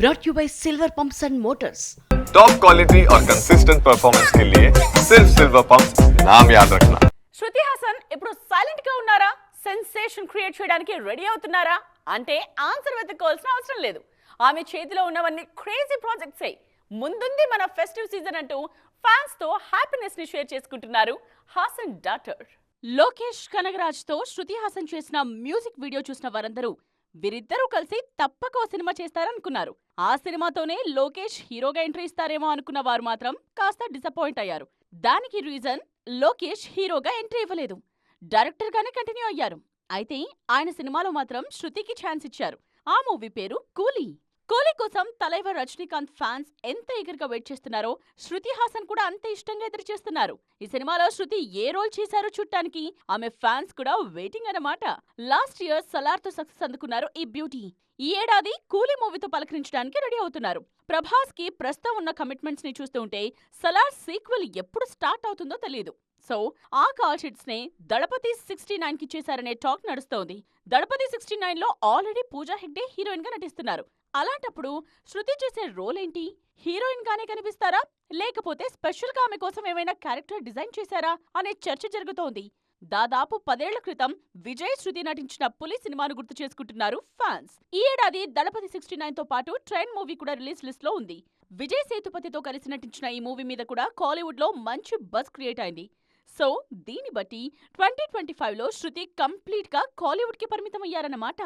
brought you by Silver Pumps and Motors. Top quality और consistent performance के लिए सिर्फ सिल्वर पंप्स नाम याद रखना. శృతి హాసన్ ఇప్పుడు సైలెంట్ గా ఉన్నారా, సెన్సేషన్ క్రియేట్ చేయడానికి రెడీ అవుతున్నారా అంటే ఆన్సర్ వెతుక్కోవాల్సిన అవసరం లేదు. ఆమె చేతిలో ఉన్నవన్నీ క్రేజీ ప్రాజెక్ట్సే. ముందుంది మన ఫెస్టివ్ సీజన్ అంటూ ఫ్యాన్స్ తో హ్యాపీనెస్ ని షేర్ చేసుకుంటున్నారు హాసన్ డాటర్. లోకేష్ కనగరాజ్ తో శృతి హాసన్ చేసిన మ్యూజిక్ వీడియో చూసిన వారందరూ వీరిద్దరూ కలిసి తప్పక ఓ సినిమా చేస్తారనుకున్నారు. ఆ సినిమాతోనే లోకేష్ హీరోగా ఎంట్రీ ఇస్తారేమో అనుకున్న వారు మాత్రం కాస్త డిసప్పాయింట్ అయ్యారు. దానికి రీజన్, లోకేష్ హీరోగా ఎంట్రీ ఇవ్వలేదు, డైరెక్టర్ గానే కంటిన్యూ అయ్యారు. అయితే ఆయన సినిమాలో మాత్రం శృతికి ఛాన్స్ ఇచ్చారు. ఆ మూవీ పేరు కూలీ. కూలీ కోసం తలైవర్ రజనీకాంత్ ఫ్యాన్స్ ఎంత ఎగర్గా వెయిట్ చేస్తున్నారో శృతి హాసన్ కూడా అంతే ఇష్టంగా ఎదురు చేస్తున్నారు. ఈ సినిమాలో శృతి ఏ రోల్ చేశారో చూడటానికి ఆమె ఫ్యాన్స్ కూడా వెయిటింగ్ అన్నమాట. లాస్ట్ ఇయర్ సలార్ తో సక్సెస్ అందుకున్నారు ఈ బ్యూటీ. ఈ ఏడాది కూలీ మూవీతో పలకరించడానికి రెడీ అవుతున్నారు. ప్రభాస్ కి ప్రస్తుతం ఉన్న కమిట్మెంట్స్ ని చూస్తుంటే సలార్ సీక్వెల్ ఎప్పుడు స్టార్ట్ అవుతుందో తెలియదు. సో ఆ కాల్ షీట్స్ నే దళపతి 69 కి చేశారనే టాక్ నడుస్తోంది. దళపతి 69 లో ఆల్రెడీ పూజా హెగ్డే హీరోయిన్ గా నటిస్తున్నారు. అలాంటప్పుడు శృతి చేసే రోల్ ఏంటి? హీరోయిన్ గానే కనిపిస్తారా, లేకపోతే స్పెషల్ గా ఆమె కోసం ఏమైనా క్యారెక్టర్ డిజైన్ చేశారా అనే చర్చ జరుగుతోంది. దాదాపు 10 ఏళ్ల క్రితం విజయ్ శృతి నటించిన పులి సినిమాను గుర్తు చేసుకుంటున్నారు ఫ్యాన్స్. ఈ ఏడాది దళపతి 69 తో పాటు ట్రైన్ మూవీ కూడా రిలీజ్ లిస్ట్ లో ఉంది. విజయ్ సేతుపతితో కలిసి నటించిన ఈ మూవీ మీద కూడా కాలీవుడ్ లో మంచి బజ్ క్రియేట్ అయింది. సో దీన్ని బట్టి 2025లో శృతి కంప్లీట్ గా కాలీవుడ్ కి పరిమితమయ్యారన్నమాట.